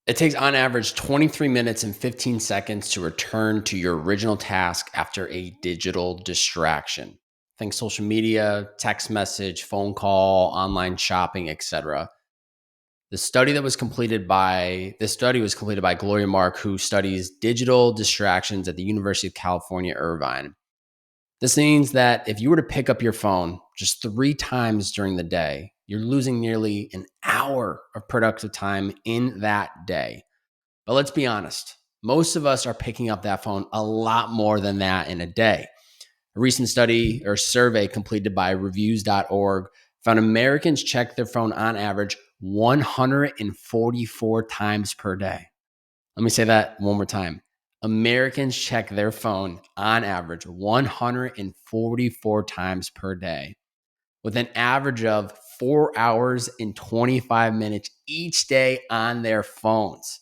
It takes on average 23 minutes and 15 seconds to return to your original task after a digital distraction. Think social media, text message, phone call, online shopping, etc. This study was completed by Gloria Mark, who studies digital distractions at the University of California, Irvine. This means that if you were to pick up your phone just 3 times during the day, you're losing nearly an hour of productive time in that day. But let's be honest, most of us are picking up that phone a lot more than that in a day. A recent study or survey completed by reviews.org found Americans check their phone on average 144 times per day. Let me say that one more time. Americans check their phone on average 144 times per day, with an average of 4 hours and 25 minutes each day on their phones.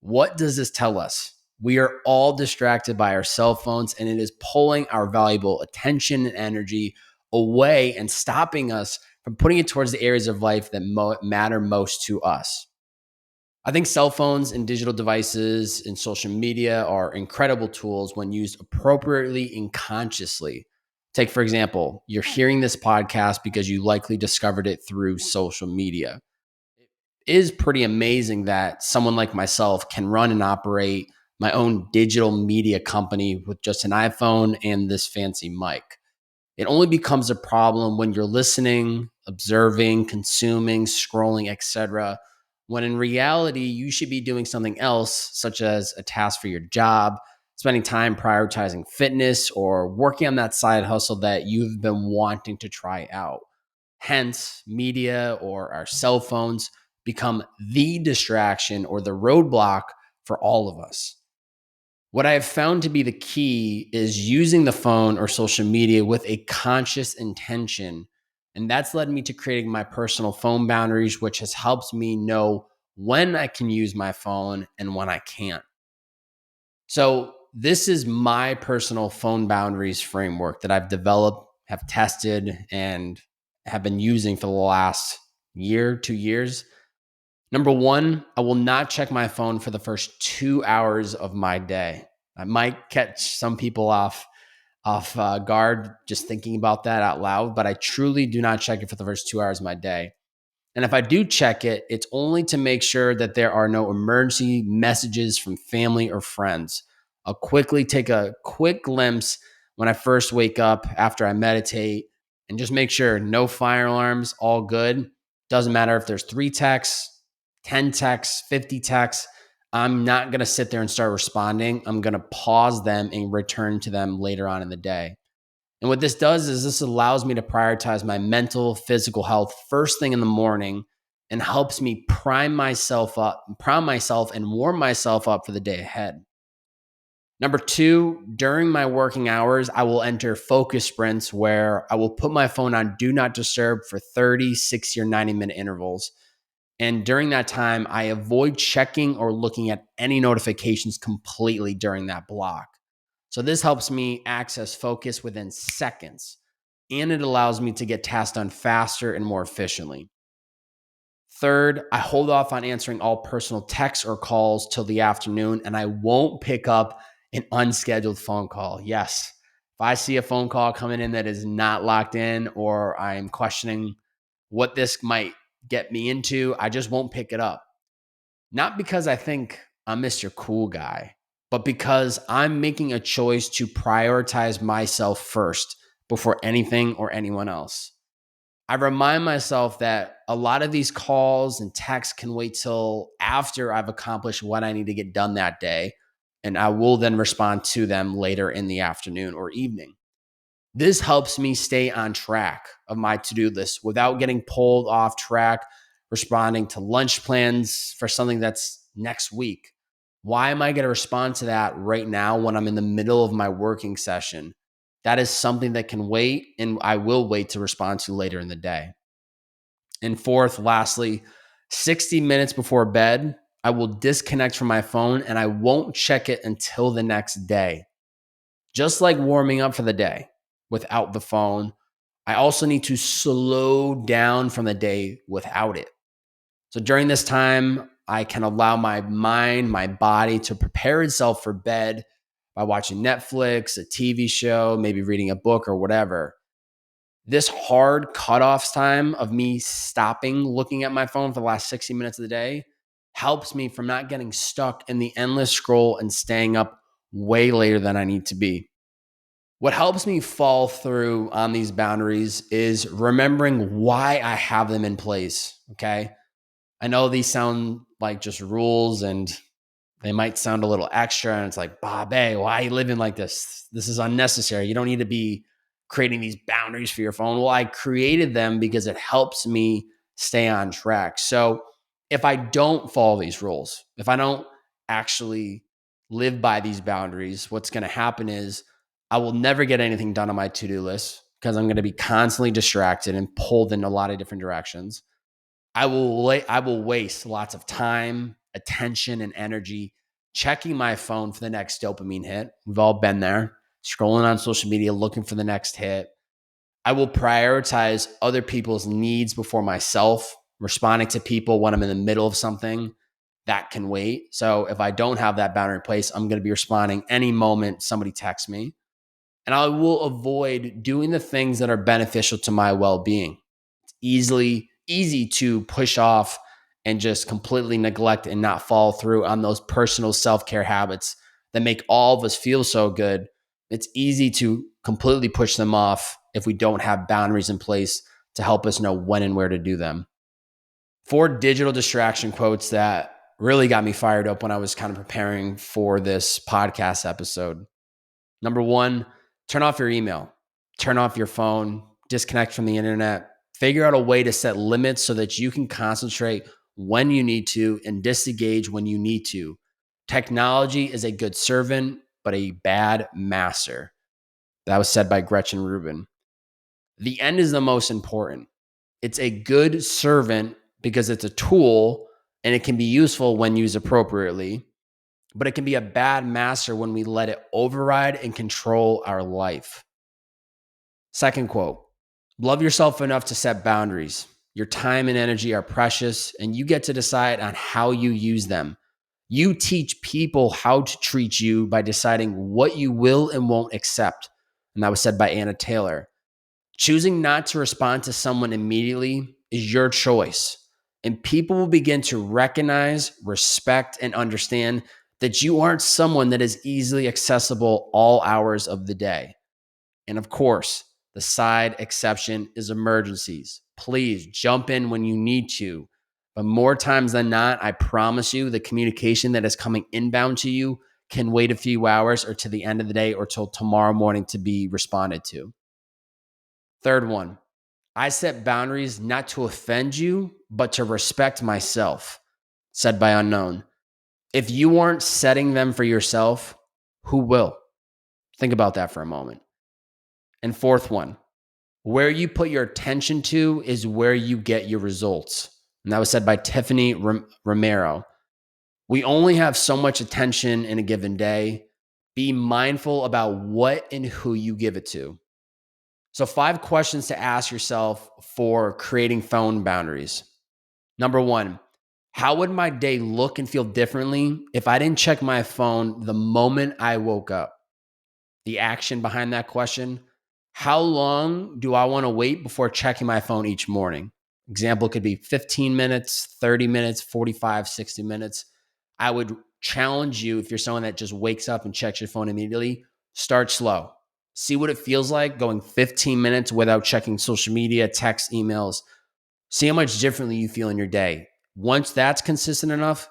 What does this tell us? We are all distracted by our cell phones, and it is pulling our valuable attention and energy away and stopping us from putting it towards the areas of life that matter most to us. I think cell phones and digital devices and social media are incredible tools when used appropriately and consciously. Take, for example, you're hearing this podcast because you likely discovered it through social media. It is pretty amazing that someone like myself can run and operate my own digital media company with just an iPhone and this fancy mic. It only becomes a problem when you're listening, observing, consuming, scrolling, etc. When in reality, you should be doing something else, such as a task for your job, spending time prioritizing fitness, or working on that side hustle that you've been wanting to try out. Hence, media or our cell phones become the distraction or the roadblock for all of us. What I have found to be the key is using the phone or social media with a conscious intention. And that's led me to creating my personal phone boundaries, which has helped me know when I can use my phone and when I can't. So, this is my personal phone boundaries framework that I've developed, have tested, and have been using for the last year, 2 years. Number one, I will not check my phone for the first 2 hours of my day. I might catch some people off guard just thinking about that out loud, but I truly do not check it for the first 2 hours of my day. And if I do check it, it's only to make sure that there are no emergency messages from family or friends. I'll quickly take a quick glimpse when I first wake up after I meditate and just make sure no fire alarms, all good. Doesn't matter if there's 3 texts, 10 texts, 50 texts. I'm not going to sit there and start responding. I'm going to pause them and return to them later on in the day. And what this does is this allows me to prioritize my mental, physical health first thing in the morning and helps me prime myself and warm myself up for the day ahead. Number two, during my working hours, I will enter focus sprints where I will put my phone on do not disturb for 30, 60, or 90-minute intervals. And during that time, I avoid checking or looking at any notifications completely during that block. So this helps me access focus within seconds, and it allows me to get tasks done faster and more efficiently. Third, I hold off on answering all personal texts or calls till the afternoon, and I won't pick up an unscheduled phone call. Yes, if I see a phone call coming in that is not locked in or I'm questioning what this might get me into, I just won't pick it up. Not because I think I'm Mr. Cool Guy, but because I'm making a choice to prioritize myself first before anything or anyone else. I remind myself that a lot of these calls and texts can wait till after I've accomplished what I need to get done that day, and I will then respond to them later in the afternoon or evening. This helps me stay on track of my to-do list without getting pulled off track, responding to lunch plans for something that's next week. Why am I going to respond to that right now when I'm in the middle of my working session? That is something that can wait, and I will wait to respond to later in the day. And fourth, lastly, 60 minutes before bed, I will disconnect from my phone and I won't check it until the next day. Just like warming up for the day without the phone, I also need to slow down from the day without it. So during this time, I can allow my mind, my body to prepare itself for bed by watching Netflix, a TV show, maybe reading a book or whatever. This hard cutoff time of me stopping looking at my phone for the last 60 minutes of the day helps me from not getting stuck in the endless scroll and staying up way later than I need to be. What helps me fall through on these boundaries is remembering why I have them in place. Okay. I know these sound like just rules and they might sound a little extra. And it's like, Bob, hey, why are you living like this? This is unnecessary. You don't need to be creating these boundaries for your phone. Well, I created them because it helps me stay on track. So if I don't follow these rules, if I don't actually live by these boundaries, what's going to happen is I will never get anything done on my to-do list because I'm going to be constantly distracted and pulled in a lot of different directions. I will waste lots of time, attention, and energy checking my phone for the next dopamine hit. We've all been there, scrolling on social media, looking for the next hit. I will prioritize other people's needs before myself, responding to people when I'm in the middle of something that can wait. So if I don't have that boundary in place, I'm going to be responding any moment somebody texts me. And I will avoid doing the things that are beneficial to my well-being. Easy to push off and just completely neglect and not follow through on those personal self-care habits that make all of us feel so good. It's easy to completely push them off if we don't have boundaries in place to help us know when and where to do them. 4 digital distraction quotes that really got me fired up when I was kind of preparing for this podcast episode. Number 1, turn off your email, turn off your phone, disconnect from the internet, figure out a way to set limits so that you can concentrate when you need to and disengage when you need to. Technology is a good servant, but a bad master. That was said by Gretchen Rubin. The end is the most important. It's a good servant because it's a tool and it can be useful when used appropriately, but it can be a bad master when we let it override and control our life. Second quote, love yourself enough to set boundaries. Your time and energy are precious, and you get to decide on how you use them. You teach people how to treat you by deciding what you will and won't accept. And that was said by Anna Taylor. Choosing not to respond to someone immediately is your choice. And people will begin to recognize, respect, and understand that you aren't someone that is easily accessible all hours of the day. And of course, the side exception is emergencies. Please jump in when you need to. But more times than not, I promise you, the communication that is coming inbound to you can wait a few hours or to the end of the day or till tomorrow morning to be responded to. Third one, I set boundaries not to offend you, but to respect myself, said by Unknown. If you aren't setting them for yourself, who will? Think about that for a moment. And fourth one, where you put your attention to is where you get your results. And that was said by Tiffany Romero. We only have so much attention in a given day. Be mindful about what and who you give it to. So 5 questions to ask yourself for creating phone boundaries. Number 1, how would my day look and feel differently if I didn't check my phone the moment I woke up? The action behind that question, how long do I want to wait before checking my phone each morning? Example could be 15 minutes, 30 minutes, 45, 60 minutes. I would challenge you, if you're someone that just wakes up and checks your phone immediately, start slow. See what it feels like going 15 minutes without checking social media, text, emails. See how much differently you feel in your day. Once that's consistent enough,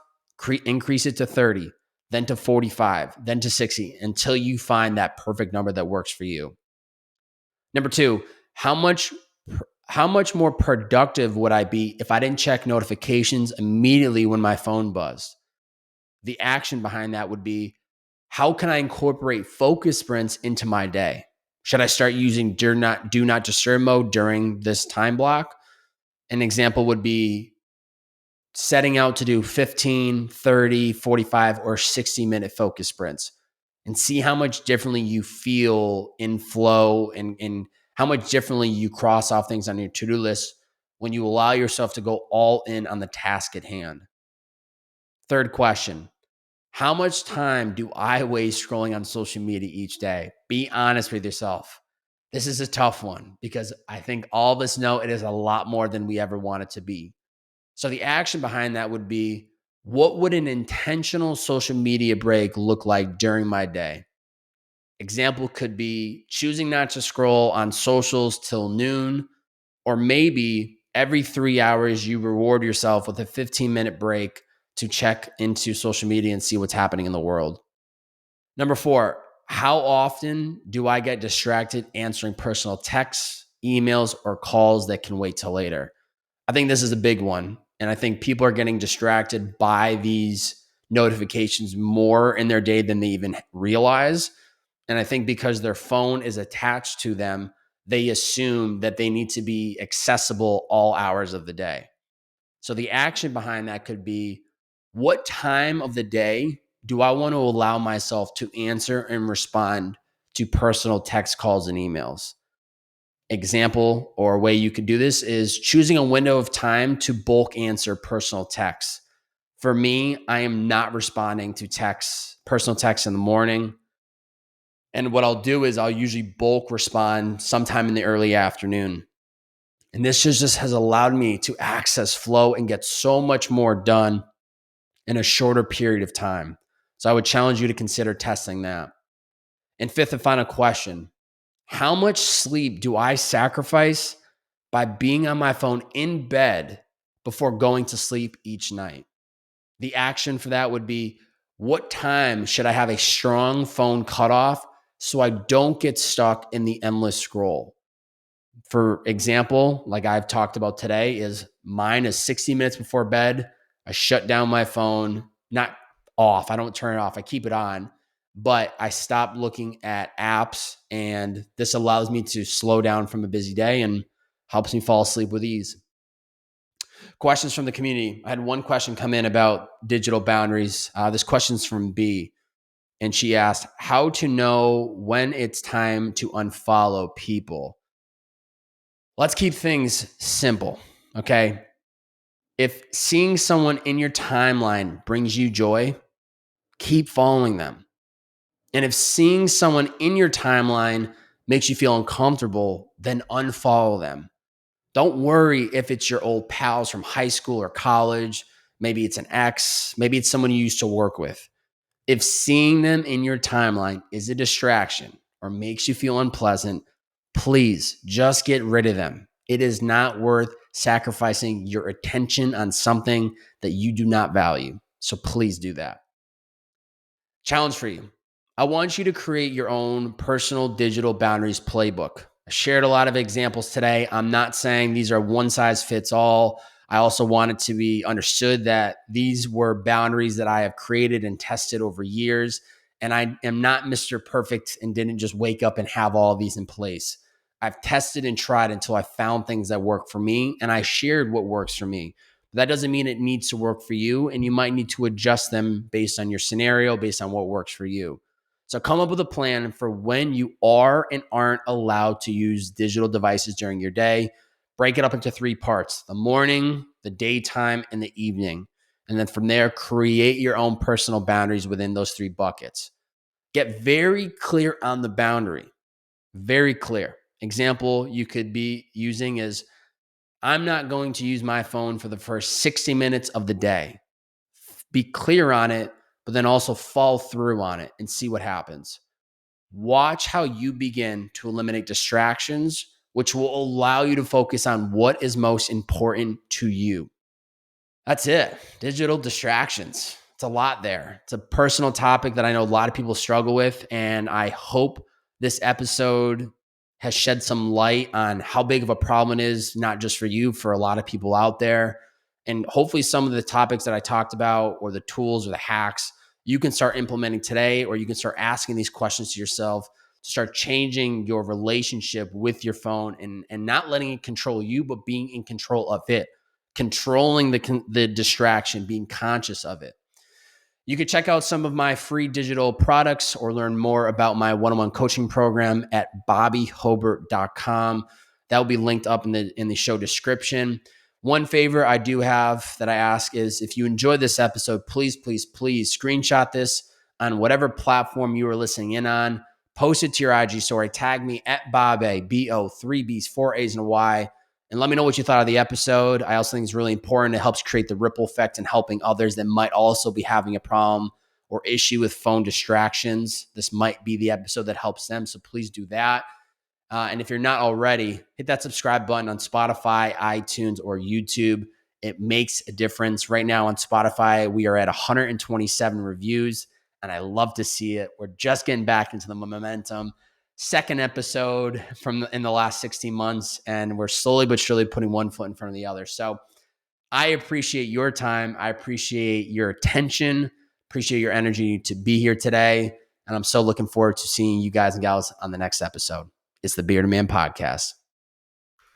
increase it to 30, then to 45, then to 60, until you find that perfect number that works for you. Number 2, how much more productive would I be if I didn't check notifications immediately when my phone buzzed? The action behind that would be, how can I incorporate focus sprints into my day? Should I start using do not disturb mode during this time block? An example would be setting out to do 15, 30, 45, or 60-minute focus sprints and see how much differently you feel in flow and how much differently you cross off things on your to-do list when you allow yourself to go all in on the task at hand. Third question, how much time do I waste scrolling on social media each day? Be honest with yourself. This is a tough one because I think all of us know it is a lot more than we ever want it to be. So the action behind that would be, what would an intentional social media break look like during my day? Example could be choosing not to scroll on socials till noon, or maybe every 3 hours you reward yourself with a 15-minute break to check into social media and see what's happening in the world. Number 4, how often do I get distracted answering personal texts, emails, or calls that can wait till later? I think this is a big one. And I think people are getting distracted by these notifications more in their day than they even realize. And I think because their phone is attached to them, they assume that they need to be accessible all hours of the day. So the action behind that could be, what time of the day do I want to allow myself to answer and respond to personal text calls and emails? Example or a way you could do this is choosing a window of time to bulk answer personal texts. For me, I am not responding to texts, personal texts in the morning. And what I'll do is I'll usually bulk respond sometime in the early afternoon. And this just has allowed me to access flow and get so much more done in a shorter period of time. So I would challenge you to consider testing that. And fifth and final question, how much sleep do I sacrifice by being on my phone in bed before going to sleep each night? The action for that would be, what time should I have a strong phone cutoff so I don't get stuck in the endless scroll? For example, like I've talked about today, is mine is 60 minutes before bed. I shut down my phone, not off. I don't turn it off. I keep it on, but I stop looking at apps, and this allows me to slow down from a busy day and helps me fall asleep with ease. Questions from the community. I had one question come in about digital boundaries. This question's from B, and she asked, how to know when it's time to unfollow people? Let's keep things simple, okay? If seeing someone in your timeline brings you joy, keep following them. And if seeing someone in your timeline makes you feel uncomfortable, then unfollow them. Don't worry if it's your old pals from high school or college. Maybe it's an ex. Maybe it's someone you used to work with. If seeing them in your timeline is a distraction or makes you feel unpleasant, please just get rid of them. It is not worth sacrificing your attention on something that you do not value. So please do that. Challenge for you. I want you to create your own personal digital boundaries playbook. I shared a lot of examples today. I'm not saying these are one size fits all. I also want it to be understood that these were boundaries that I have created and tested over years. And I am not Mr. Perfect and didn't just wake up and have all of these in place. I've tested and tried until I found things that work for me, and I shared what works for me. But that doesn't mean it needs to work for you, and you might need to adjust them based on your scenario, based on what works for you. So come up with a plan for when you are and aren't allowed to use digital devices during your day. Break it up into 3 parts: the morning, the daytime, and the evening. And then from there, create your own personal boundaries within those 3 buckets. Get very clear on the boundary. Very clear. Example you could be using is, I'm not going to use my phone for the first 60 minutes of the day. Be clear on it, but then also follow through on it and see what happens. Watch how you begin to eliminate distractions, which will allow you to focus on what is most important to you. That's it. Digital distractions. It's a lot there. It's a personal topic that I know a lot of people struggle with, and I hope this episode has shed some light on how big of a problem it is, not just for you, for a lot of people out there. And hopefully some of the topics that I talked about, or the tools or the hacks, you can start implementing today, or you can start asking these questions to yourself to start changing your relationship with your phone, and not letting it control you, but being in control of it, controlling the distraction, being conscious of it. You could check out some of my free digital products or learn more about my one-on-one coaching program at bobbyhobert.com. That will be linked up in the show description. One favor I do have that I ask is if you enjoyed this episode, please, please, please screenshot this on whatever platform you are listening in on. Post it to your IG story. Tag me at Bob B-O, 3 B's, 4 A's, and a Y. And let me know what you thought of the episode. I also think it's really important. It helps create the ripple effect and helping others that might also be having a problem or issue with phone distractions. This might be the episode that helps them. So please do that. And if you're not already, hit that subscribe button on Spotify, iTunes, or YouTube. It makes a difference. Right now on Spotify, we are at 127 reviews, and I love to see it. We're just getting back into the momentum. Second episode in the last 16 months, and we're slowly but surely putting one foot in front of the other. So I appreciate your time. I appreciate your attention, appreciate your energy to be here today. And I'm so looking forward to seeing you guys and gals on the next episode. It's the Bearded Man Podcast.